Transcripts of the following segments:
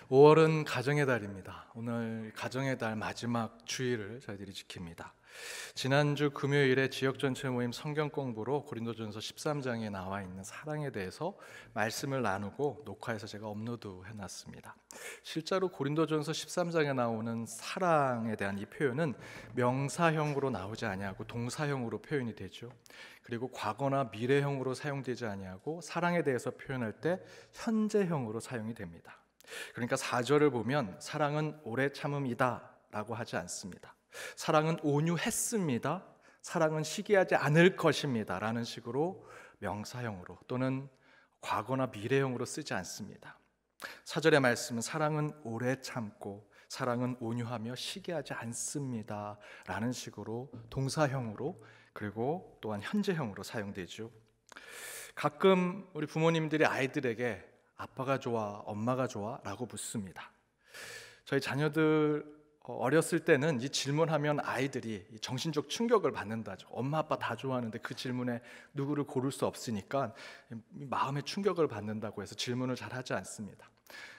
5월은 가정의 달입니다. 오늘 가정의 달 마지막 주일을 저희들이 지킵니다. 지난주 금요일에 지역 전체 모임 성경 공부로 고린도전서 13장에 나와 있는 사랑에 대해서 말씀을 나누고 녹화해서 제가 업로드해 놨습니다. 실제로 고린도전서 13장에 나오는 사랑에 대한 이 표현은 명사형으로 나오지 아니하고 동사형으로 표현이 되죠. 그리고 과거나 미래형으로 사용되지 아니하고 사랑에 대해서 표현할 때 현재형으로 사용이 됩니다. 그러니까 4절을 보면 사랑은 오래 참음이다 라고 하지 않습니다. 사랑은 온유했습니다. 사랑은 시기하지 않을 것입니다 라는 식으로 명사형으로 또는 과거나 미래형으로 쓰지 않습니다. 4절의 말씀은 사랑은 오래 참고 사랑은 온유하며 시기하지 않습니다 라는 식으로 동사형으로 그리고 또한 현재형으로 사용되죠. 가끔 우리 부모님들이 아이들에게 아빠가 좋아, 엄마가 좋아? 라고 묻습니다. 저희 자녀들 어렸을 때는 이 질문하면 아이들이 정신적 충격을 받는다죠. 엄마 아빠 다 좋아하는데 그 질문에 누구를 고를 수 없으니까 마음의 충격을 받는다고 해서 질문을 잘 하지 않습니다.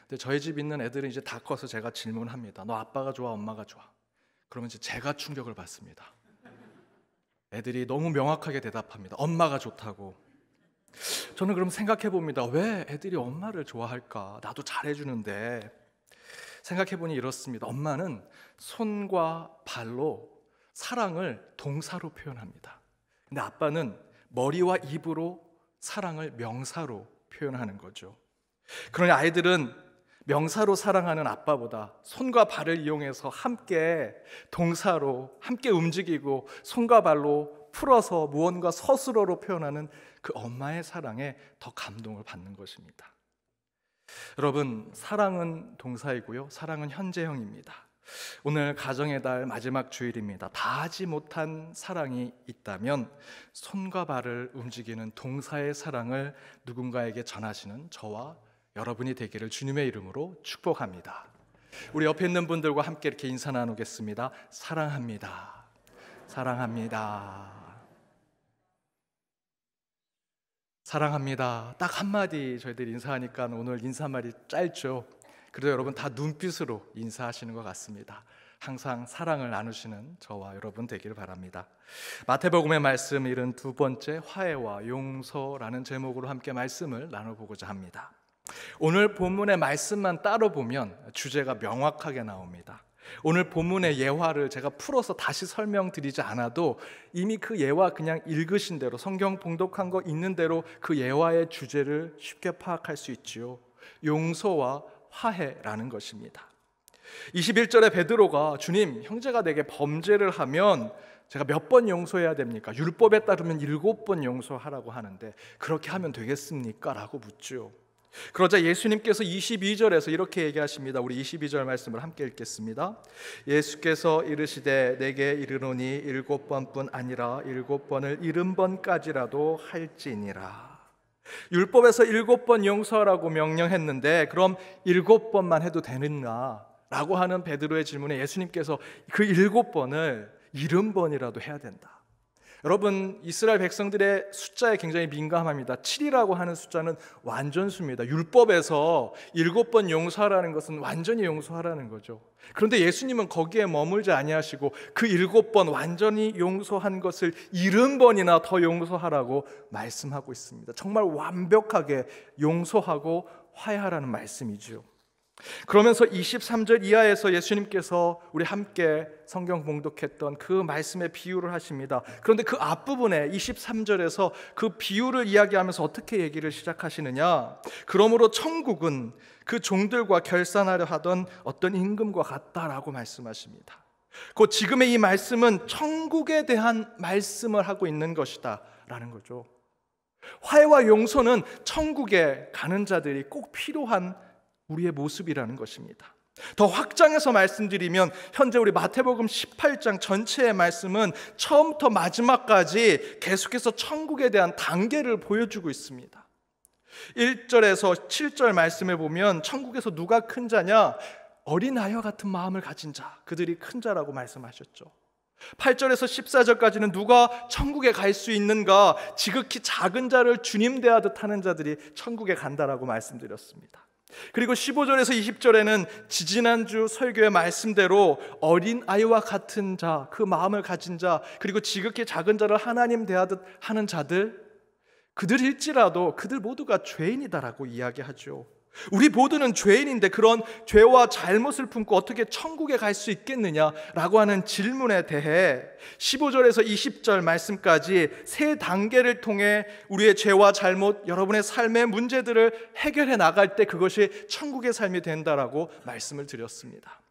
근데 저희 집 있는 애들은 이제 다 커서 제가 질문합니다. 너 아빠가 좋아, 엄마가 좋아? 그러면 이제 제가 충격을 받습니다. 애들이 너무 명확하게 대답합니다. 엄마가 좋다고. 저는 그럼 생각해 봅니다. 왜 애들이 엄마를 좋아할까? 나도 잘해주는데. 생각해 보니 이렇습니다. 엄마는 손과 발로 사랑을 동사로 표현합니다. 근데 아빠는 머리와 입으로 사랑을 명사로 표현하는 거죠. 그러니 아이들은 명사로 사랑하는 아빠보다 손과 발을 이용해서 함께 동사로 함께 움직이고 손과 발로 풀어서 무언가 서술어로 표현하는 그 엄마의 사랑에 더 감동을 받는 것입니다. 여러분, 사랑은 동사이고요, 사랑은 현재형입니다. 오늘 가정의 달 마지막 주일입니다. 다 하지 못한 사랑이 있다면 손과 발을 움직이는 동사의 사랑을 누군가에게 전하시는 저와 여러분이 되기를 주님의 이름으로 축복합니다. 우리 옆에 있는 분들과 함께 이렇게 인사 나누겠습니다. 사랑합니다. 사랑합니다. 사랑합니다. 딱 한마디 저희들이 인사하니까 오늘 인사말이 짧죠. 그래도 여러분 다 눈빛으로 인사하시는 것 같습니다. 항상 사랑을 나누시는 저와 여러분 되기를 바랍니다. 마태복음의 말씀 72번째 화해와 용서라는 제목으로 함께 말씀을 나눠보고자 합니다. 오늘 본문의 말씀만 따로 보면 주제가 명확하게 나옵니다. 오늘 본문의 예화를 제가 풀어서 다시 설명드리지 않아도 이미 그 예화 그냥 읽으신 대로 성경 봉독한 거 있는 대로 그 예화의 주제를 쉽게 파악할 수 있지요. 용서와 화해라는 것입니다. 21절에 베드로가 주님, 형제가 내게 범죄를 하면 제가 몇 번 용서해야 됩니까? 율법에 따르면 7번 용서하라고 하는데 그렇게 하면 되겠습니까? 라고 묻죠. 그러자 예수님께서 22절에서 이렇게 얘기하십니다. 우리 22절 말씀을 함께 읽겠습니다. 예수께서 이르시되 내게 이르노니 7번뿐 아니라 7번을 70번까지라도 할지니라. 율법에서 7번 용서하라고 명령했는데 그럼 7번만 해도 되는가? 라고 하는 베드로의 질문에 예수님께서 그 7번을 70번이라도 해야 된다. 여러분, 이스라엘 백성들의 숫자에 굉장히 민감합니다. 7이라고 하는 숫자는 완전수입니다. 율법에서 7번 용서하라는 것은 완전히 용서하라는 거죠. 그런데 예수님은 거기에 머물지 아니하시고 그 7번 완전히 용서한 것을 70번이나 더 용서하라고 말씀하고 있습니다. 정말 완벽하게 용서하고 화해하라는 말씀이죠. 그러면서 23절 이하에서 예수님께서 우리 함께 성경 봉독했던 그 말씀의 비유를 하십니다. 그런데 그 앞부분에 23절에서 그 비유를 이야기하면서 어떻게 얘기를 시작하시느냐? 그러므로 천국은 그 종들과 결산하려 하던 어떤 임금과 같다라고 말씀하십니다. 곧 지금의 이 말씀은 천국에 대한 말씀을 하고 있는 것이다 라는 거죠. 화해와 용서는 천국에 가는 자들이 꼭 필요한 우리의 모습이라는 것입니다. 더 확장해서 말씀드리면 현재 우리 마태복음 18장 전체의 말씀은 처음부터 마지막까지 계속해서 천국에 대한 단계를 보여주고 있습니다. 1절에서 7절 말씀에 보면 천국에서 누가 큰 자냐? 어린아이와 같은 마음을 가진 자, 그들이 큰 자라고 말씀하셨죠. 8절에서 14절까지는 누가 천국에 갈 수 있는가? 지극히 작은 자를 주님 대하듯 하는 자들이 천국에 간다라고 말씀드렸습니다. 그리고 15절에서 20절에는 지지난주 설교의 말씀대로 어린아이와 같은 자, 그 마음을 가진 자, 그리고 지극히 작은 자를 하나님 대하듯 하는 자들, 그들일지라도 그들 모두가 죄인이다라고 이야기하죠. 우리 모두는 죄인인데 그런 죄와 잘못을 품고 어떻게 천국에 갈 수 있겠느냐라고 하는 질문에 대해 15절에서 20절 말씀까지 세 단계를 통해 우리의 죄와 잘못, 여러분의 삶의 문제들을 해결해 나갈 때 그것이 천국의 삶이 된다라고 말씀을 드렸습니다.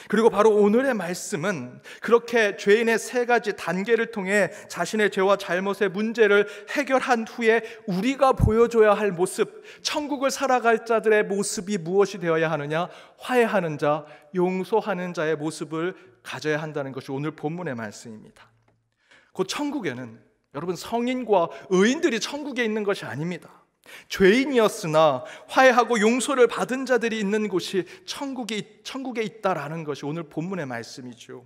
그리고 바로 오늘의 말씀은 그렇게 죄인의 세 가지 단계를 통해 자신의 죄와 잘못의 문제를 해결한 후에 우리가 보여줘야 할 모습, 천국을 살아갈 자들의 모습이 무엇이 되어야 하느냐? 화해하는 자, 용서하는 자의 모습을 가져야 한다는 것이 오늘 본문의 말씀입니다. 곧 천국에는 여러분 성인과 의인들이 천국에 있는 것이 아닙니다. 죄인이었으나 화해하고 용서를 받은 자들이 있는 곳이 천국에 있다라는 것이 오늘 본문의 말씀이죠.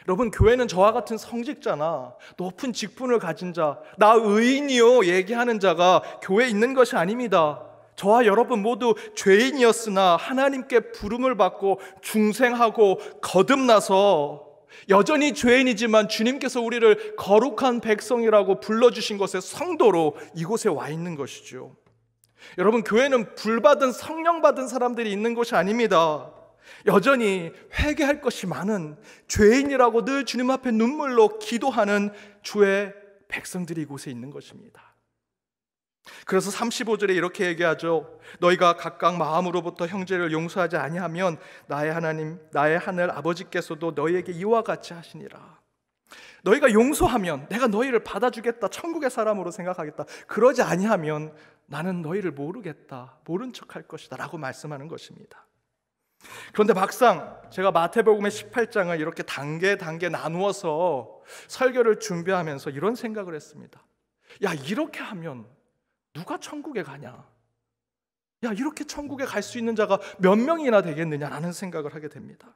여러분, 교회는 저와 같은 성직자나 높은 직분을 가진 자, 나 의인이요 얘기하는 자가 교회에 있는 것이 아닙니다. 저와 여러분 모두 죄인이었으나 하나님께 부름을 받고 중생하고 거듭나서 여전히 죄인이지만 주님께서 우리를 거룩한 백성이라고 불러주신 것의 성도로 이곳에 와 있는 것이죠. 여러분, 교회는 불받은 성령 받은 사람들이 있는 곳이 아닙니다. 여전히 회개할 것이 많은 죄인이라고 늘 주님 앞에 눈물로 기도하는 주의 백성들이 이곳에 있는 것입니다. 그래서 35절에 이렇게 얘기하죠. 너희가 각각 마음으로부터 형제를 용서하지 아니하면 나의 하나님, 나의 하늘 아버지께서도 너희에게 이와 같이 하시니라. 너희가 용서하면 내가 너희를 받아주겠다, 천국의 사람으로 생각하겠다. 그러지 아니하면 나는 너희를 모르겠다, 모른 척할 것이다 라고 말씀하는 것입니다. 그런데 막상 제가 마태복음의 18장을 이렇게 단계 나누어서 설교를 준비하면서 이런 생각을 했습니다. 야, 이렇게 하면 누가 천국에 가냐? 야, 이렇게 천국에 갈 수 있는 자가 몇 명이나 되겠느냐라는 생각을 하게 됩니다.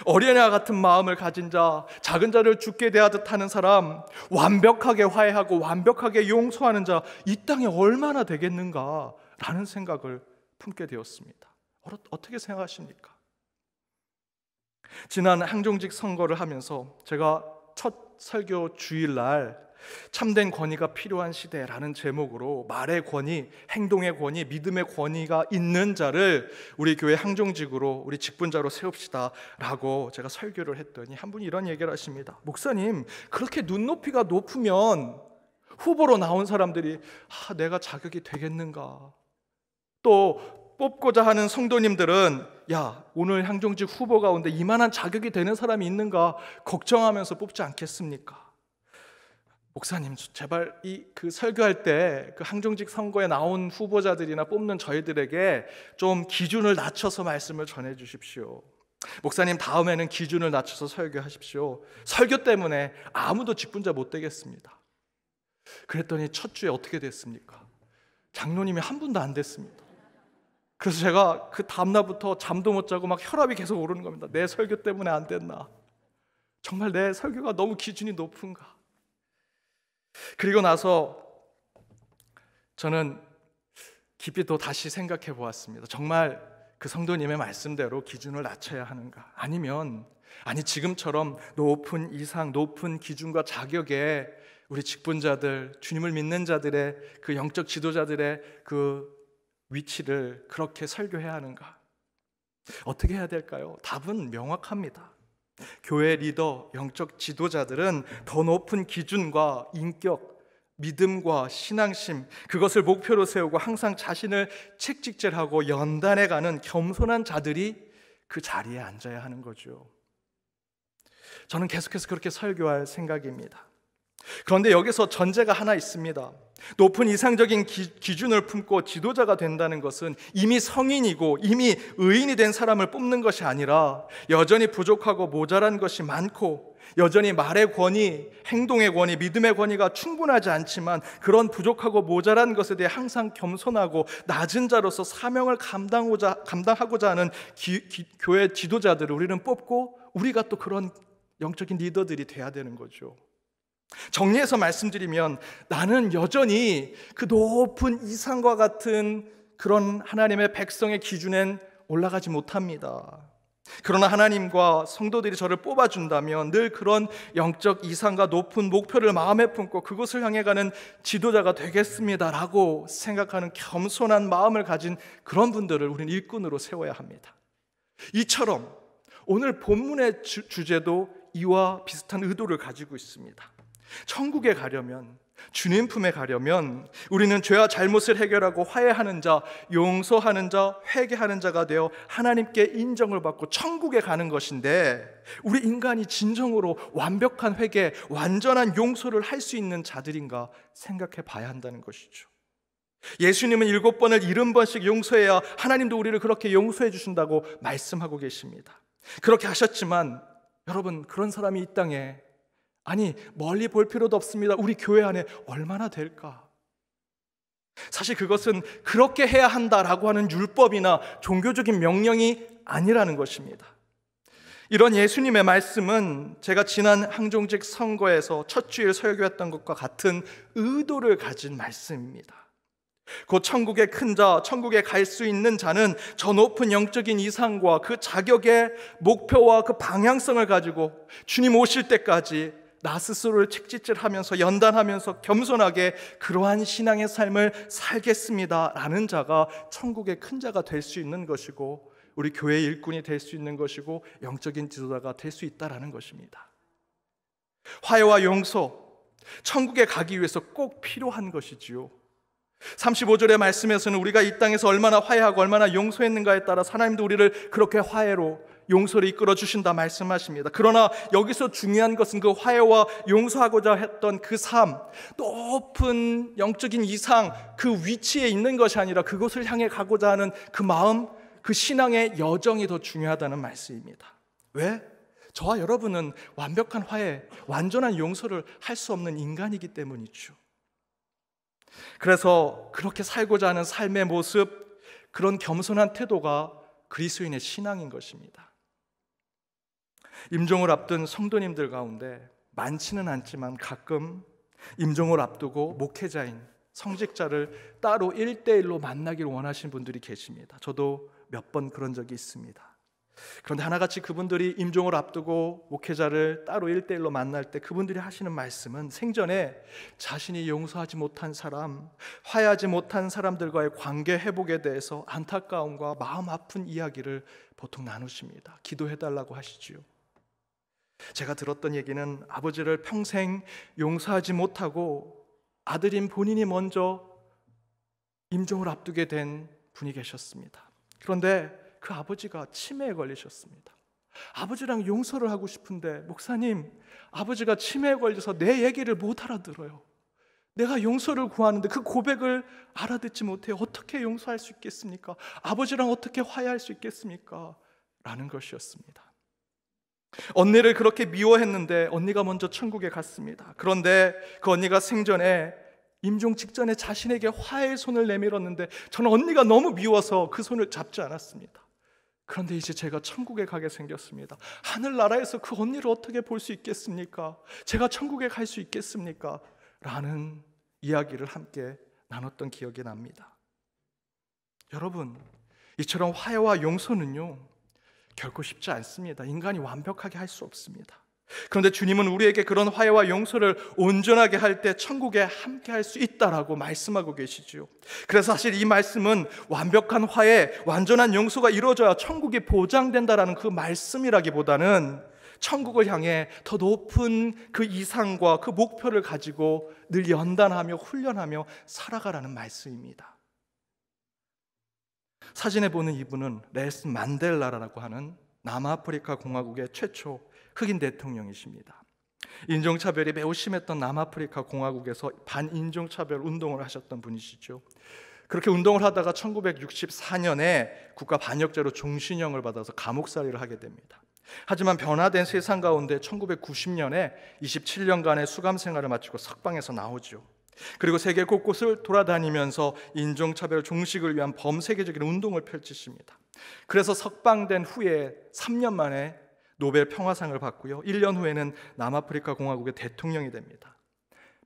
어린아이와 같은 마음을 가진 자, 작은 자를 죽게 대하듯 하는 사람, 완벽하게 화해하고 완벽하게 용서하는 자, 이 땅에 얼마나 되겠는가라는 생각을 품게 되었습니다. 어떻게 생각하십니까? 지난 항종직 선거를 하면서 제가 첫 설교 주일날 참된 권위가 필요한 시대라는 제목으로 말의 권위, 행동의 권위, 믿음의 권위가 있는 자를 우리 교회 항종직으로, 우리 직분자로 세웁시다 라고 제가 설교를 했더니 한 분이 이런 얘기를 하십니다. 목사님, 그렇게 눈높이가 높으면 후보로 나온 사람들이 내가 자격이 되겠는가? 또 뽑고자 하는 성도님들은 야, 오늘 항종직 후보 가운데 이만한 자격이 되는 사람이 있는가 걱정하면서 뽑지 않겠습니까? 목사님, 제발 그 설교할 때 그 항종직 선거에 나온 후보자들이나 뽑는 저희들에게 좀 기준을 낮춰서 말씀을 전해 주십시오. 목사님, 다음에는 기준을 낮춰서 설교하십시오. 설교 때문에 아무도 직분자 못 되겠습니다. 그랬더니 첫 주에 어떻게 됐습니까? 장로님이 한 분도 안 됐습니다. 그래서 제가 그 다음날부터 잠도 못 자고 막 혈압이 계속 오르는 겁니다. 내 설교 때문에 안 됐나? 정말 내 설교가 너무 기준이 높은가? 그리고 나서 저는 깊이 또 다시 생각해 보았습니다. 정말 그 성도님의 말씀대로 기준을 낮춰야 하는가? 아니 지금처럼 높은 이상, 높은 기준과 자격에 우리 직분자들, 주님을 믿는 자들의 그 영적 지도자들의 그 위치를 그렇게 설교해야 하는가? 어떻게 해야 될까요? 답은 명확합니다. 교회 리더, 영적 지도자들은 더 높은 기준과 인격, 믿음과 신앙심, 그것을 목표로 세우고 항상 자신을 책직질하고 연단해가는 겸손한 자들이 그 자리에 앉아야 하는 거죠. 저는 계속해서 그렇게 설교할 생각입니다. 그런데 여기서 전제가 하나 있습니다. 높은 이상적인 기준을 품고 지도자가 된다는 것은 이미 성인이고 이미 의인이 된 사람을 뽑는 것이 아니라 여전히 부족하고 모자란 것이 많고 여전히 말의 권위, 행동의 권위, 믿음의 권위가 충분하지 않지만 그런 부족하고 모자란 것에 대해 항상 겸손하고 낮은 자로서 사명을 감당하고자 하는 교회 지도자들을 우리는 뽑고 우리가 또 그런 영적인 리더들이 돼야 되는 거죠. 정리해서 말씀드리면 나는 여전히 그 높은 이상과 같은 그런 하나님의 백성의 기준엔 올라가지 못합니다. 그러나 하나님과 성도들이 저를 뽑아준다면 늘 그런 영적 이상과 높은 목표를 마음에 품고 그곳을 향해 가는 지도자가 되겠습니다라고 생각하는 겸손한 마음을 가진 그런 분들을 우리는 일꾼으로 세워야 합니다. 이처럼 오늘 본문의 주제도 이와 비슷한 의도를 가지고 있습니다. 천국에 가려면, 주님 품에 가려면 우리는 죄와 잘못을 해결하고 화해하는 자, 용서하는 자, 회개하는 자가 되어 하나님께 인정을 받고 천국에 가는 것인데, 우리 인간이 진정으로 완벽한 회개, 완전한 용서를 할 수 있는 자들인가 생각해 봐야 한다는 것이죠. 예수님은 7번을 70번씩 용서해야 하나님도 우리를 그렇게 용서해 주신다고 말씀하고 계십니다. 그렇게 하셨지만 여러분, 그런 사람이 이 땅에, 아니 멀리 볼 필요도 없습니다. 우리 교회 안에 얼마나 될까? 사실 그것은 그렇게 해야 한다라고 하는 율법이나 종교적인 명령이 아니라는 것입니다. 이런 예수님의 말씀은 제가 지난 항종직 선거에서 첫 주일 설교했던 것과 같은 의도를 가진 말씀입니다. 곧 천국의 큰 자, 천국에 갈 수 있는 자는 저 높은 영적인 이상과 그 자격의 목표와 그 방향성을 가지고 주님 오실 때까지 나 스스로를 책짓질하면서 연단하면서 겸손하게 그러한 신앙의 삶을 살겠습니다 라는 자가 천국의 큰 자가 될 수 있는 것이고, 우리 교회의 일꾼이 될 수 있는 것이고, 영적인 지도자가 될 수 있다라는 것입니다. 화해와 용서, 천국에 가기 위해서 꼭 필요한 것이지요. 35절의 말씀에서는 우리가 이 땅에서 얼마나 화해하고 얼마나 용서했는가에 따라 하나님도 우리를 그렇게 화해로, 용서를 이끌어 주신다 말씀하십니다. 그러나 여기서 중요한 것은 그 화해와 용서하고자 했던 그 삶, 높은 영적인 이상, 그 위치에 있는 것이 아니라 그곳을 향해 가고자 하는 그 마음, 그 신앙의 여정이 더 중요하다는 말씀입니다. 왜? 저와 여러분은 완벽한 화해, 완전한 용서를 할 수 없는 인간이기 때문이죠. 그래서 그렇게 살고자 하는 삶의 모습, 그런 겸손한 태도가 그리스도인의 신앙인 것입니다. 임종을 앞둔 성도님들 가운데 많지는 않지만 가끔 임종을 앞두고 목회자인 성직자를 따로 1대1로 만나기를 원하시는 분들이 계십니다. 저도 몇 번 그런 적이 있습니다. 그런데 하나같이 그분들이 임종을 앞두고 목회자를 따로 1대1로 만날 때 그분들이 하시는 말씀은 생전에 자신이 용서하지 못한 사람, 화해하지 못한 사람들과의 관계 회복에 대해서 안타까움과 마음 아픈 이야기를 보통 나누십니다. 기도해달라고 하시지요. 제가 들었던 얘기는 아버지를 평생 용서하지 못하고 아들인 본인이 먼저 임종을 앞두게 된 분이 계셨습니다. 그런데 그 아버지가 치매에 걸리셨습니다. 아버지랑 용서를 하고 싶은데, 목사님, 아버지가 치매에 걸려서 내 얘기를 못 알아들어요. 내가 용서를 구하는데 그 고백을 알아듣지 못해요. 어떻게 용서할 수 있겠습니까? 아버지랑 어떻게 화해할 수 있겠습니까? 라는 것이었습니다. 언니를 그렇게 미워했는데 언니가 먼저 천국에 갔습니다. 그런데 그 언니가 생전에 임종 직전에 자신에게 화해의 손을 내밀었는데 저는 언니가 너무 미워서 그 손을 잡지 않았습니다. 그런데 이제 제가 천국에 가게 생겼습니다. 하늘나라에서 그 언니를 어떻게 볼 수 있겠습니까? 제가 천국에 갈 수 있겠습니까? 라는 이야기를 함께 나눴던 기억이 납니다. 여러분, 이처럼 화해와 용서는요, 결코 쉽지 않습니다. 인간이 완벽하게 할 수 없습니다. 그런데 주님은 우리에게 그런 화해와 용서를 온전하게 할 때 천국에 함께 할 수 있다라고 말씀하고 계시지요. 그래서 사실 이 말씀은 완벽한 화해, 완전한 용서가 이루어져야 천국이 보장된다라는 그 말씀이라기보다는 천국을 향해 더 높은 그 이상과 그 목표를 가지고 늘 연단하며 훈련하며 살아가라는 말씀입니다. 사진에 보는 이분은 넬슨 만델라라고 하는 남아프리카 공화국의 최초 흑인 대통령이십니다. 인종차별이 매우 심했던 남아프리카 공화국에서 반인종차별 운동을 하셨던 분이시죠. 그렇게 운동을 하다가 1964년에 국가 반역죄로 종신형을 받아서 감옥살이를 하게 됩니다. 하지만 변화된 세상 가운데 1990년에 27년간의 수감 생활을 마치고 석방에서 나오죠. 그리고 세계 곳곳을 돌아다니면서 인종차별 종식을 위한 범세계적인 운동을 펼치십니다. 그래서 석방된 후에 3년 만에 노벨 평화상을 받고요, 1년 후에는 남아프리카 공화국의 대통령이 됩니다.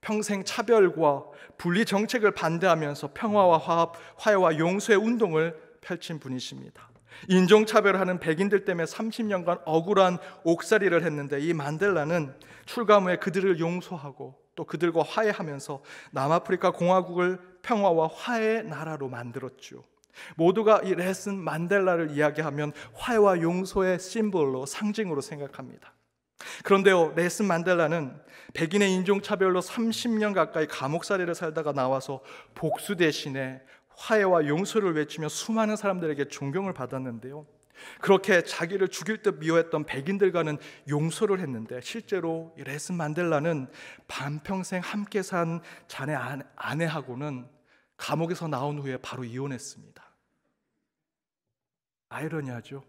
평생 차별과 분리 정책을 반대하면서 평화와 화합, 화해와 용서의 운동을 펼친 분이십니다. 인종차별하는 백인들 때문에 30년간 억울한 옥살이를 했는데 이 만델라는 출감 후에 그들을 용서하고 또 그들과 화해하면서 남아프리카 공화국을 평화와 화해의 나라로 만들었죠. 모두가 이 넬슨 만델라를 이야기하면 화해와 용서의 심볼로, 상징으로 생각합니다. 그런데요, 넬슨 만델라는 백인의 인종차별로 30년 가까이 감옥살이를 살다가 나와서 복수 대신에 화해와 용서를 외치며 수많은 사람들에게 존경을 받았는데요, 그렇게 자기를 죽일 듯 미워했던 백인들과는 용서를 했는데 실제로 이 넬슨 만델라는 반평생 함께 산 자네 아내하고는 감옥에서 나온 후에 바로 이혼했습니다. 아이러니하죠.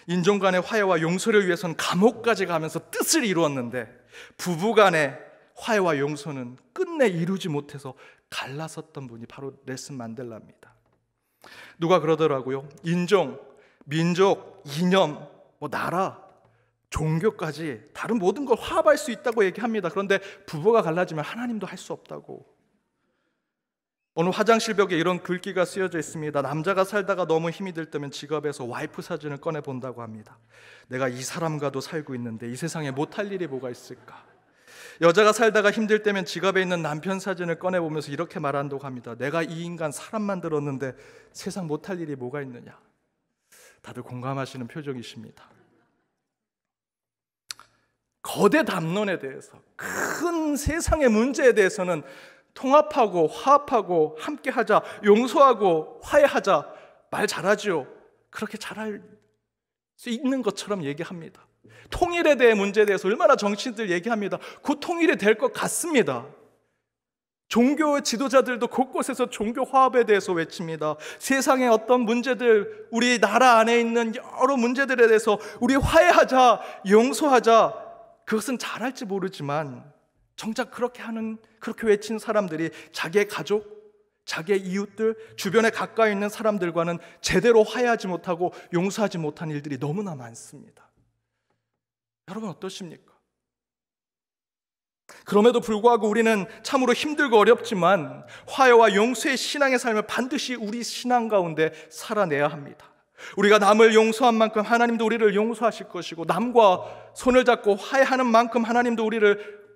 인종 간의 화해와 용서를 위해서는 감옥까지 가면서 뜻을 이루었는데 부부간의 화해와 용서는 끝내 이루지 못해서 갈라섰던 분이 바로 넬슨 만델라입니다. 누가 그러더라고요. 인종, 민족, 이념, 나라, 종교까지 다른 모든 걸 화합할 수 있다고 얘기합니다. 그런데 부부가 갈라지면 하나님도 할 수 없다고. 어느 화장실 벽에 이런 글귀가 쓰여져 있습니다. 남자가 살다가 너무 힘이 들 때면 지갑에서 와이프 사진을 꺼내 본다고 합니다. 내가 이 사람과도 살고 있는데 이 세상에 못할 일이 뭐가 있을까? 여자가 살다가 힘들 때면 지갑에 있는 남편 사진을 꺼내 보면서 이렇게 말한다고 합니다. 내가 이 인간 사람 만들었는데 세상 못할 일이 뭐가 있느냐? 다들 공감하시는 표정이십니다. 거대 담론에 대해서, 큰 세상의 문제에 대해서는 통합하고 화합하고 함께하자, 용서하고 화해하자 말 잘하죠. 그렇게 잘할 수 있는 것처럼 얘기합니다. 통일에 대해 문제에 대해서 얼마나 정치인들 얘기합니다. 곧 통일이 될 것 같습니다. 종교 지도자들도 곳곳에서 종교 화합에 대해서 외칩니다. 세상의 어떤 문제들, 우리 나라 안에 있는 여러 문제들에 대해서 우리 화해하자, 용서하자, 그것은 잘할지 모르지만 정작 그렇게 외친 사람들이 자기의 가족, 자기의 이웃들, 주변에 가까이 있는 사람들과는 제대로 화해하지 못하고 용서하지 못한 일들이 너무나 많습니다. 여러분 어떠십니까? 그럼에도 불구하고 우리는 참으로 힘들고 어렵지만 화해와 용서의 신앙의 삶을 반드시 우리 신앙 가운데 살아내야 합니다. 우리가 남을 용서한 만큼 하나님도 우리를 용서하실 것이고, 남과 손을 잡고 화해하는 만큼 하나님도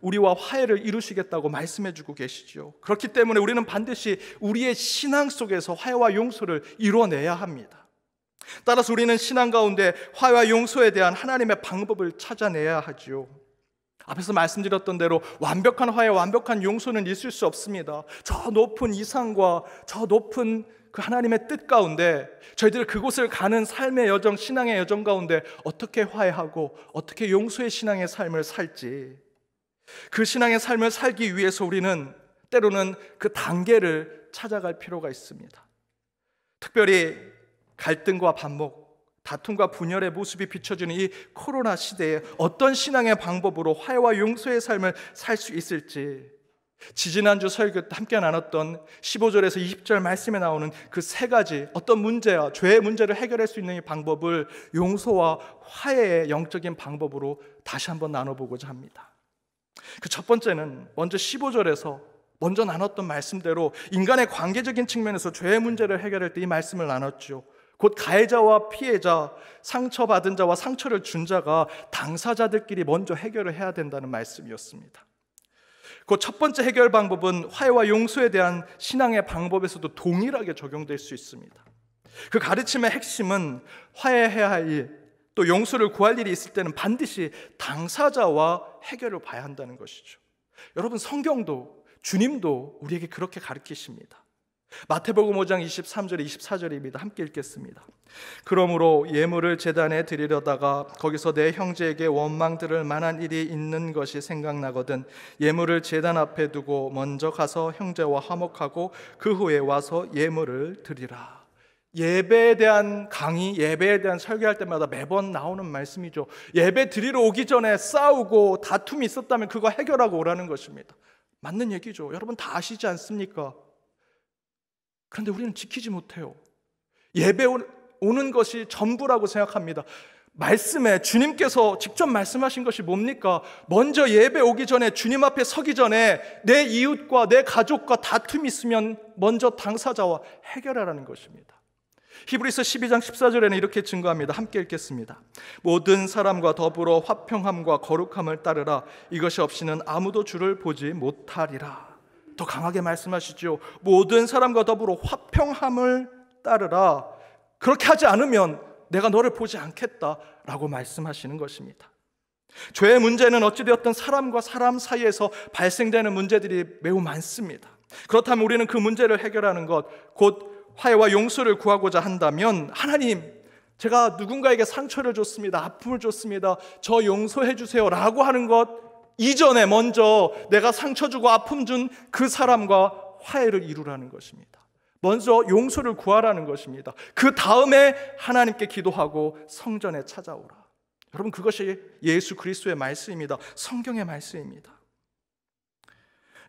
우리와 화해를 이루시겠다고 말씀해주고 계시죠. 그렇기 때문에 우리는 반드시 우리의 신앙 속에서 화해와 용서를 이루어내야 합니다. 따라서 우리는 신앙 가운데 화해와 용서에 대한 하나님의 방법을 찾아내야 하죠. 앞에서 말씀드렸던 대로 완벽한 화해, 완벽한 용서는 있을 수 없습니다. 저 높은 이상과 저 높은 그 하나님의 뜻 가운데 저희들 그곳을 가는 삶의 여정, 신앙의 여정 가운데 어떻게 화해하고 어떻게 용서의 신앙의 삶을 살지, 그 신앙의 삶을 살기 위해서 우리는 때로는 그 단계를 찾아갈 필요가 있습니다. 특별히 갈등과 반목, 다툼과 분열의 모습이 비춰지는 이 코로나 시대에 어떤 신앙의 방법으로 화해와 용서의 삶을 살 수 있을지, 지지난주 설교 때 함께 나눴던 15절에서 20절 말씀에 나오는 그 세 가지 어떤 문제와 죄의 문제를 해결할 수 있는 이 방법을 용서와 화해의 영적인 방법으로 다시 한번 나눠보고자 합니다. 그 첫 번째는 먼저 15절에서 먼저 나눴던 말씀대로 인간의 관계적인 측면에서 죄의 문제를 해결할 때 이 말씀을 나눴죠. 곧 가해자와 피해자, 상처받은 자와 상처를 준 자가 당사자들끼리 먼저 해결을 해야 된다는 말씀이었습니다. 그 첫 번째 해결 방법은 화해와 용서에 대한 신앙의 방법에서도 동일하게 적용될 수 있습니다. 그 가르침의 핵심은 화해해야 할 일, 또 용서를 구할 일이 있을 때는 반드시 당사자와 해결을 봐야 한다는 것이죠. 여러분, 성경도 주님도 우리에게 그렇게 가르치십니다. 마태복음 5장 23절 24절입니다. 함께 읽겠습니다. 그러므로 예물을 제단에 드리려다가 거기서 내 형제에게 원망 들을 만한 일이 있는 것이 생각나거든 예물을 제단 앞에 두고 먼저 가서 형제와 화목하고 그 후에 와서 예물을 드리라. 예배에 대한 강의, 예배에 대한 설교할 때마다 매번 나오는 말씀이죠. 예배 드리러 오기 전에 싸우고 다툼이 있었다면 그거 해결하고 오라는 것입니다. 맞는 얘기죠. 여러분 다 아시지 않습니까? 그런데 우리는 지키지 못해요. 예배 오는 것이 전부라고 생각합니다. 말씀에 주님께서 직접 말씀하신 것이 뭡니까? 먼저 예배 오기 전에, 주님 앞에 서기 전에 내 이웃과 내 가족과 다툼이 있으면 먼저 당사자와 해결하라는 것입니다. 히브리서 12장 14절에는 이렇게 증거합니다. 함께 읽겠습니다. 모든 사람과 더불어 화평함과 거룩함을 따르라. 이것이 없이는 아무도 주를 보지 못하리라. 더 강하게 말씀하시죠. 모든 사람과 더불어 화평함을 따르라. 그렇게 하지 않으면 내가 너를 보지 않겠다라고 말씀하시는 것입니다. 죄의 문제는 어찌되었든 사람과 사람 사이에서 발생되는 문제들이 매우 많습니다. 그렇다면 우리는 그 문제를 해결하는 것, 곧 화해와 용서를 구하고자 한다면, 하나님, 제가 누군가에게 상처를 줬습니다. 아픔을 줬습니다. 저 용서해 주세요 라고 하는 것 이전에 먼저 내가 상처 주고 아픔 준 그 사람과 화해를 이루라는 것입니다. 먼저 용서를 구하라는 것입니다. 그 다음에 하나님께 기도하고 성전에 찾아오라. 여러분, 그것이 예수 그리스도의 말씀입니다. 성경의 말씀입니다.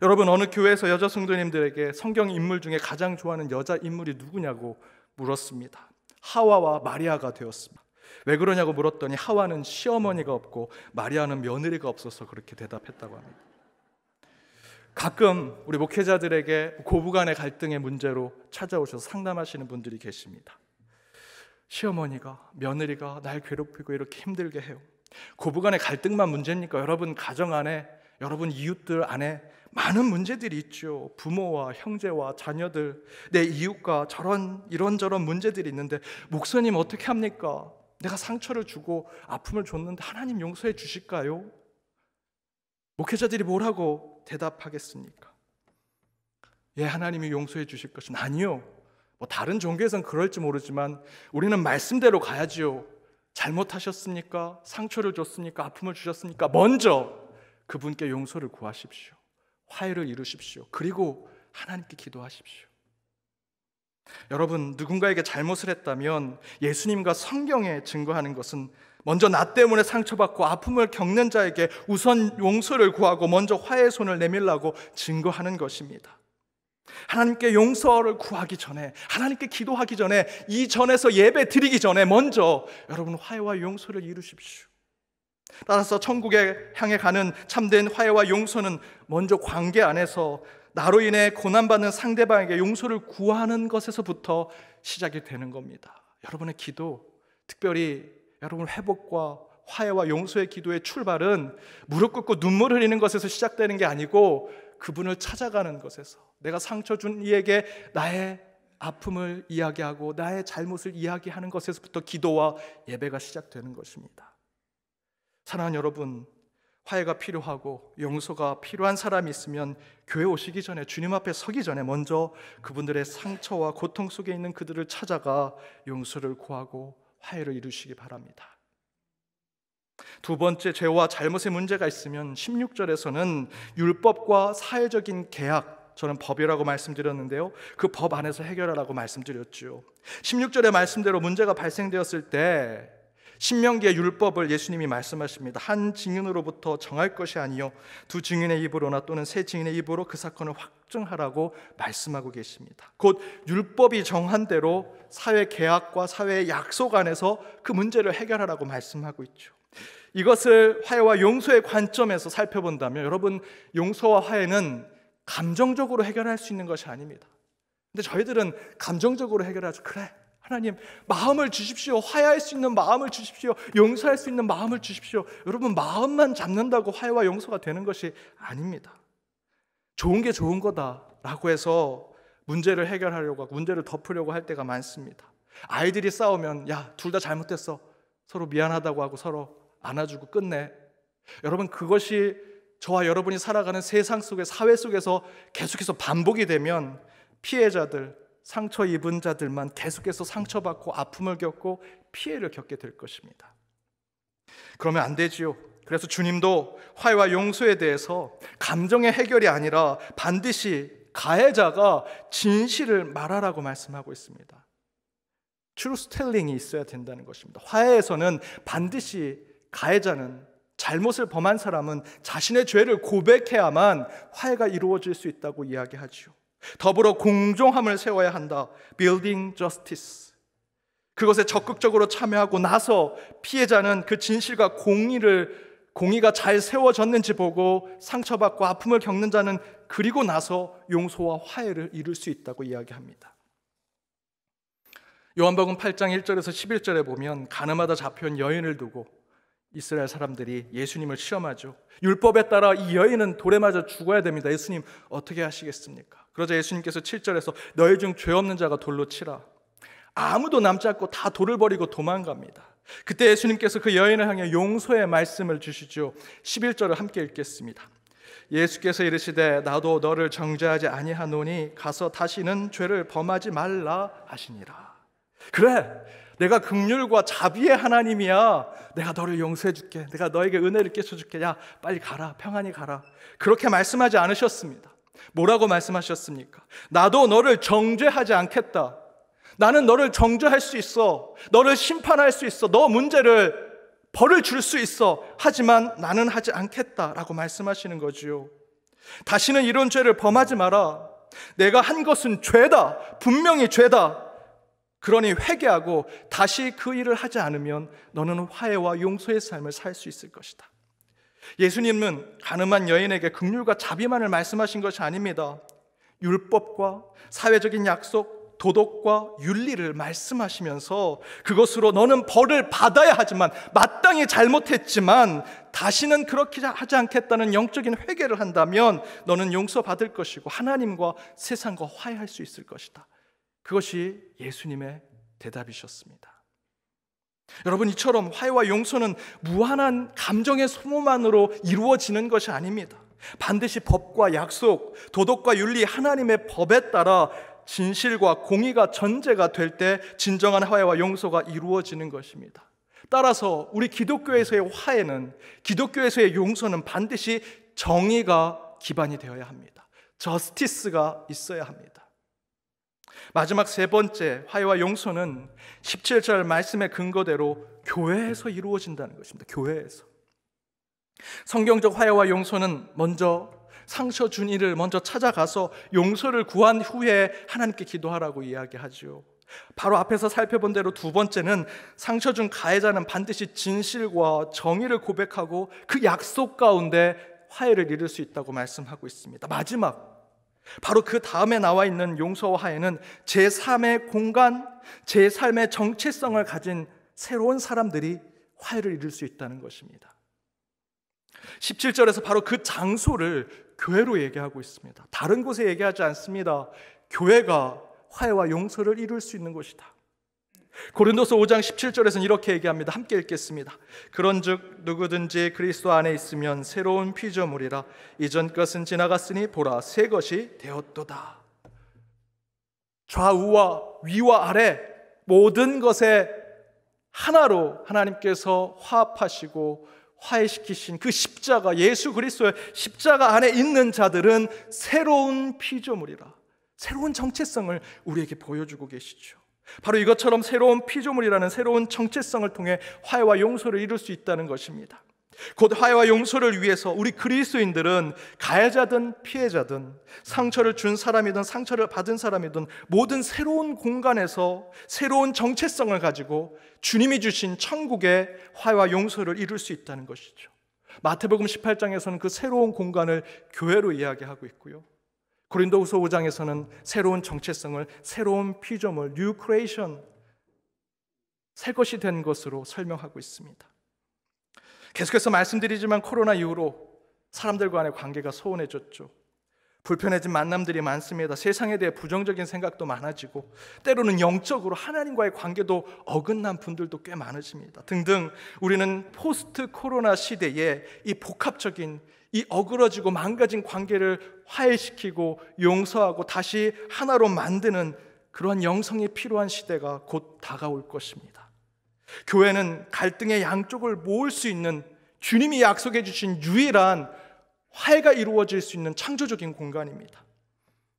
여러분, 어느 교회에서 여자 성도님들에게 성경 인물 중에 가장 좋아하는 여자 인물이 누구냐고 물었습니다. 하와와 마리아가 되었습니다. 왜 그러냐고 물었더니 하와는 시어머니가 없고 마리아는 며느리가 없어서 그렇게 대답했다고 합니다. 가끔 우리 목회자들에게 고부간의 갈등의 문제로 찾아오셔서 상담하시는 분들이 계십니다. 시어머니가, 며느리가 날 괴롭히고 이렇게 힘들게 해요. 고부간의 갈등만 문제입니까? 여러분 가정 안에, 여러분 이웃들 안에 많은 문제들이 있죠. 부모와 형제와 자녀들, 내 이웃과 이런저런 문제들이 있는데, 목사님 어떻게 합니까? 내가 상처를 주고 아픔을 줬는데 하나님 용서해 주실까요? 목회자들이 뭐라고 대답하겠습니까? 예, 하나님이 용서해 주실 것은 아니요. 다른 종교에서는 그럴지 모르지만 우리는 말씀대로 가야지요. 잘못하셨습니까? 상처를 줬습니까? 아픔을 주셨습니까? 먼저 그분께 용서를 구하십시오. 화해를 이루십시오. 그리고 하나님께 기도하십시오. 여러분, 누군가에게 잘못을 했다면 예수님과 성경에 증거하는 것은 먼저 나 때문에 상처받고 아픔을 겪는 자에게 우선 용서를 구하고 먼저 화해의 손을 내밀라고 증거하는 것입니다. 하나님께 용서를 구하기 전에, 하나님께 기도하기 전에, 이전에서 예배 드리기 전에 먼저 여러분 화해와 용서를 이루십시오. 따라서 천국에 향해 가는 참된 화해와 용서는 먼저 관계 안에서 나로 인해 고난받는 상대방에게 용서를 구하는 것에서부터 시작이 되는 겁니다. 여러분의 기도, 특별히 여러분 회복과 화해와 용서의 기도의 출발은 무릎 꿇고 눈물 흘리는 것에서 시작되는 게 아니고 그분을 찾아가는 것에서, 내가 상처 준 이에게 나의 아픔을 이야기하고 나의 잘못을 이야기하는 것에서부터 기도와 예배가 시작되는 것입니다. 사랑하는 여러분, 화해가 필요하고 용서가 필요한 사람이 있으면 교회 오시기 전에, 주님 앞에 서기 전에 먼저 그분들의 상처와 고통 속에 있는 그들을 찾아가 용서를 구하고 화해를 이루시기 바랍니다. 두 번째, 죄와 잘못의 문제가 있으면 16절에서는 율법과 사회적인 계약, 저는 법이라고 말씀드렸는데요, 그 법 안에서 해결하라고 말씀드렸죠. 16절의 말씀대로 문제가 발생되었을 때 신명기의 율법을 예수님이 말씀하십니다. 한 증인으로부터 정할 것이 아니요 두 증인의 입으로나 또는 세 증인의 입으로 그 사건을 확증하라고 말씀하고 계십니다. 곧 율법이 정한 대로 사회 계약과 사회의 약속 안에서 그 문제를 해결하라고 말씀하고 있죠. 이것을 화해와 용서의 관점에서 살펴본다면 여러분, 용서와 화해는 감정적으로 해결할 수 있는 것이 아닙니다. 근데 저희들은 감정적으로 해결하죠. 그래, 하나님 마음을 주십시오. 화해할 수 있는 마음을 주십시오. 용서할 수 있는 마음을 주십시오. 여러분, 마음만 잡는다고 화해와 용서가 되는 것이 아닙니다. 좋은 게 좋은 거다라고 해서 문제를 해결하려고 하고 문제를 덮으려고 할 때가 많습니다. 아이들이 싸우면 야, 둘 다 잘못했어, 서로 미안하다고 하고 서로 안아주고 끝내. 여러분, 그것이 저와 여러분이 살아가는 세상 속에, 사회 속에서 계속해서 반복이 되면 피해자들, 상처 입은 자들만 계속해서 상처받고 아픔을 겪고 피해를 겪게 될 것입니다. 그러면 안 되지요. 그래서 주님도 화해와 용서에 대해서 감정의 해결이 아니라 반드시 가해자가 진실을 말하라고 말씀하고 있습니다. 트루스 텔링이 있어야 된다는 것입니다. 화해에서는 반드시 가해자는, 잘못을 범한 사람은 자신의 죄를 고백해야만 화해가 이루어질 수 있다고 이야기하죠. 더불어 공정함을 세워야 한다. Building justice. 그것에 적극적으로 참여하고 나서 피해자는 그 진실과 공의가 잘 세워졌는지 보고 상처받고 아픔을 겪는 자는 그리고 나서 용서와 화해를 이룰 수 있다고 이야기합니다. 요한복음 8장 1절에서 11절에 보면 가늠하다 잡혀온 여인을 두고 이스라엘 사람들이 예수님을 시험하죠. 율법에 따라 이 여인은 돌에 맞아 죽어야 됩니다. 예수님 어떻게 하시겠습니까? 그러자 예수님께서 7절에서 너희 중 죄 없는 자가 돌로 치라. 아무도 남지 않고 다 돌을 버리고 도망갑니다. 그때 예수님께서 그 여인을 향해 용서의 말씀을 주시죠. 11절을 함께 읽겠습니다. 예수께서 이르시되 나도 너를 정죄하지 아니하노니 가서 다시는 죄를 범하지 말라 하시니라. 그래, 내가 긍휼과 자비의 하나님이야. 내가 너를 용서해 줄게. 내가 너에게 은혜를 끼쳐 줄게. 야, 빨리 가라. 평안히 가라. 그렇게 말씀하지 않으셨습니다. 뭐라고 말씀하셨습니까? 나도 너를 정죄하지 않겠다. 나는 너를 정죄할 수 있어. 너를 심판할 수 있어. 너 문제를 벌을 줄 수 있어. 하지만 나는 하지 않겠다라고 말씀하시는 거지요. 다시는 이런 죄를 범하지 마라. 내가 한 것은 죄다. 분명히 죄다. 그러니 회개하고 다시 그 일을 하지 않으면 너는 화해와 용서의 삶을 살 수 있을 것이다. 예수님은 가늠한 여인에게 긍휼과 자비만을 말씀하신 것이 아닙니다. 율법과 사회적인 약속, 도덕과 윤리를 말씀하시면서 그것으로 너는 벌을 받아야 하지만 마땅히 잘못했지만 다시는 그렇게 하지 않겠다는 영적인 회개를 한다면 너는 용서받을 것이고 하나님과 세상과 화해할 수 있을 것이다. 그것이 예수님의 대답이셨습니다. 여러분, 이처럼 화해와 용서는 무한한 감정의 소모만으로 이루어지는 것이 아닙니다. 반드시 법과 약속, 도덕과 윤리, 하나님의 법에 따라 진실과 공의가 전제가 될 때 진정한 화해와 용서가 이루어지는 것입니다. 따라서 우리 기독교에서의 화해는, 기독교에서의 용서는 반드시 정의가 기반이 되어야 합니다. 저스티스가 있어야 합니다. 마지막 세 번째, 화해와 용서는 17절 말씀의 근거대로 교회에서 이루어진다는 것입니다. 교회에서. 성경적 화해와 용서는 먼저 상처 준 이를 먼저 찾아가서 용서를 구한 후에 하나님께 기도하라고 이야기하죠. 바로 앞에서 살펴본 대로 두 번째는 상처 준 가해자는 반드시 진실과 정의를 고백하고 그 약속 가운데 화해를 이룰 수 있다고 말씀하고 있습니다. 마지막, 바로 그 다음에 나와 있는 용서와 화해는 제3의 공간, 제 삶의 정체성을 가진 새로운 사람들이 화해를 이룰 수 있다는 것입니다. 17절에서 바로 그 장소를 교회로 얘기하고 있습니다. 다른 곳에 얘기하지 않습니다. 교회가 화해와 용서를 이룰 수 있는 곳이다. 고린도서 5장 17절에서는 이렇게 얘기합니다. 함께 읽겠습니다. 그런즉 누구든지 그리스도 안에 있으면 새로운 피조물이라. 이전 것은 지나갔으니 보라 새 것이 되었도다. 좌우와 위와 아래 모든 것에 하나로 하나님께서 화합하시고 화해시키신 그 십자가, 예수 그리스도의 십자가 안에 있는 자들은 새로운 피조물이라. 새로운 정체성을 우리에게 보여주고 계시죠. 바로 이것처럼 새로운 피조물이라는 새로운 정체성을 통해 화해와 용서를 이룰 수 있다는 것입니다. 곧 화해와 용서를 위해서 우리 그리스도인들은 가해자든 피해자든 상처를 준 사람이든 상처를 받은 사람이든 모든 새로운 공간에서 새로운 정체성을 가지고 주님이 주신 천국의 화해와 용서를 이룰 수 있다는 것이죠. 마태복음 18장에서는 그 새로운 공간을 교회로 이야기하고 있고요. 고린도후서 5장에서는 새로운 정체성을 새로운 피조물, 뉴 크리에이션, 새 것이 된 것으로 설명하고 있습니다. 계속해서 말씀드리지만 코로나 이후로 사람들 간의 관계가 소원해졌죠. 불편해진 만남들이 많습니다. 세상에 대해 부정적인 생각도 많아지고 때로는 영적으로 하나님과의 관계도 어긋난 분들도 꽤 많으십니다. 등등 우리는 포스트 코로나 시대에 이 복합적인 이 어그러지고 망가진 관계를 화해시키고 용서하고 다시 하나로 만드는 그러한 영성이 필요한 시대가 곧 다가올 것입니다. 교회는 갈등의 양쪽을 모을 수 있는 주님이 약속해 주신 유일한 화해가 이루어질 수 있는 창조적인 공간입니다.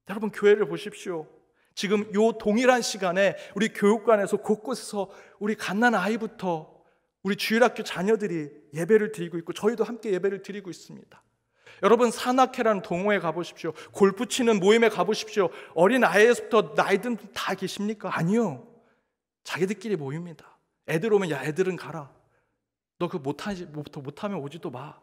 여러분, 교회를 보십시오. 지금 요 동일한 시간에 우리 교육관에서 곳곳에서 우리 갓난 아이부터 우리 주일학교 자녀들이 예배를 드리고 있고 저희도 함께 예배를 드리고 있습니다. 여러분, 산악회라는 동호회 가보십시오. 골프 치는 모임에 가보십시오. 어린 아이에서부터 나이든 다 계십니까? 아니요. 자기들끼리 모입니다. 애들 오면 야 애들은 가라. 너 그거 못하면 오지도 마.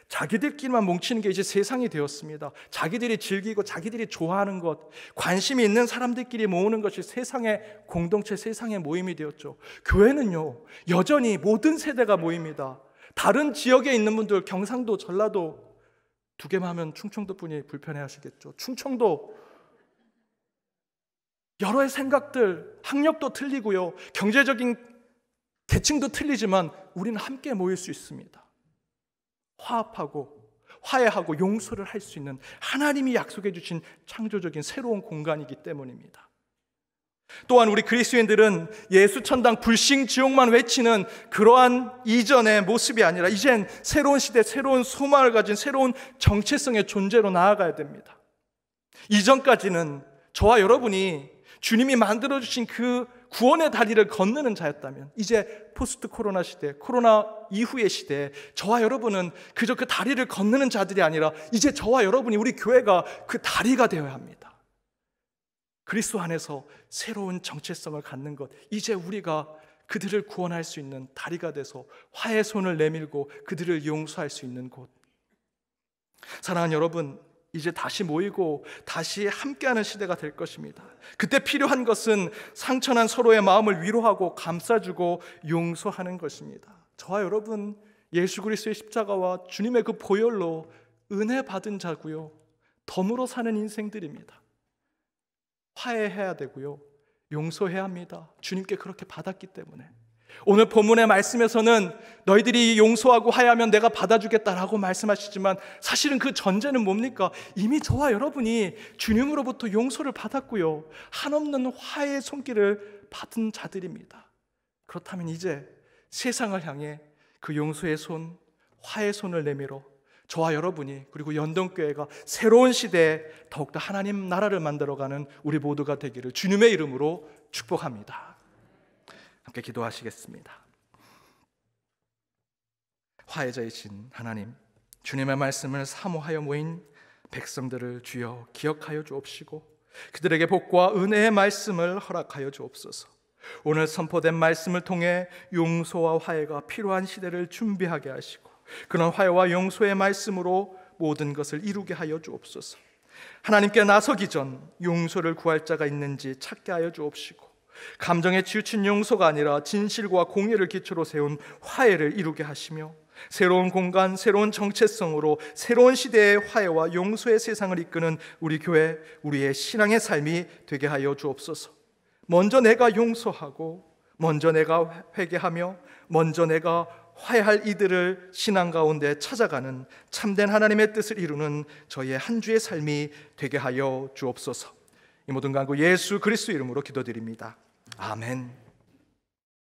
자기들끼리만 뭉치는 게 이제 세상이 되었습니다. 자기들이 즐기고 자기들이 좋아하는 것, 관심이 있는 사람들끼리 모으는 것이 세상의 공동체, 세상의 모임이 되었죠. 교회는요, 여전히 모든 세대가 모입니다. 다른 지역에 있는 분들, 경상도, 전라도 두 개만 하면 충청도 분이 불편해 하시겠죠. 충청도 여러의 생각들, 학력도 틀리고요, 경제적인 계층도 틀리지만 우리는 함께 모일 수 있습니다. 화합하고 화해하고 용서를 할 수 있는 하나님이 약속해 주신 창조적인 새로운 공간이기 때문입니다. 또한 우리 그리스도인들은 예수 천당 불신 지옥만 외치는 그러한 이전의 모습이 아니라 이젠 새로운 시대, 새로운 소망을 가진 새로운 정체성의 존재로 나아가야 됩니다. 이전까지는 저와 여러분이 주님이 만들어주신 그 구원의 다리를 건너는 자였다면, 이제 포스트 코로나 시대, 코로나 이후의 시대에 저와 여러분은 그저 그 다리를 건너는 자들이 아니라 이제 저와 여러분이, 우리 교회가 그 다리가 되어야 합니다. 그리스도 안에서 새로운 정체성을 갖는 것, 이제 우리가 그들을 구원할 수 있는 다리가 돼서 화해의 손을 내밀고 그들을 용서할 수 있는 곳. 사랑하는 여러분, 이제 다시 모이고 다시 함께하는 시대가 될 것입니다. 그때 필요한 것은 상처난 서로의 마음을 위로하고 감싸주고 용서하는 것입니다. 저와 여러분, 예수 그리스도의 십자가와 주님의 그 보혈로 은혜 받은 자고요, 덤으로 사는 인생들입니다. 화해해야 되고요, 용서해야 합니다. 주님께 그렇게 받았기 때문에. 오늘 본문의 말씀에서는 너희들이 용서하고 화해하면 내가 받아주겠다라고 말씀하시지만, 사실은 그 전제는 뭡니까? 이미 저와 여러분이 주님으로부터 용서를 받았고요, 한없는 화해의 손길을 받은 자들입니다. 그렇다면 이제 세상을 향해 그 용서의 손, 화해의 손을 내밀어 저와 여러분이, 그리고 연동교회가 새로운 시대에 더욱더 하나님 나라를 만들어가는 우리 모두가 되기를 주님의 이름으로 축복합니다. 함께 기도하시겠습니다. 화해자이신 하나님, 주님의 말씀을 사모하여 모인 백성들을 주여 기억하여 주옵시고 그들에게 복과 은혜의 말씀을 허락하여 주옵소서. 오늘 선포된 말씀을 통해 용서와 화해가 필요한 시대를 준비하게 하시고 그런 화해와 용서의 말씀으로 모든 것을 이루게 하여 주옵소서. 하나님께 나서기 전 용서를 구할 자가 있는지 찾게 하여 주옵시고 감정에 치우친 용서가 아니라 진실과 공의를 기초로 세운 화해를 이루게 하시며 새로운 공간, 새로운 정체성으로 새로운 시대의 화해와 용서의 세상을 이끄는 우리 교회, 우리의 신앙의 삶이 되게 하여 주옵소서. 먼저 내가 용서하고, 먼저 내가 회개하며, 먼저 내가 화해할 이들을 신앙 가운데 찾아가는 참된 하나님의 뜻을 이루는 저희의 한 주의 삶이 되게 하여 주옵소서. 이 모든 간구 예수 그리스도 이름으로 기도드립니다. 아멘.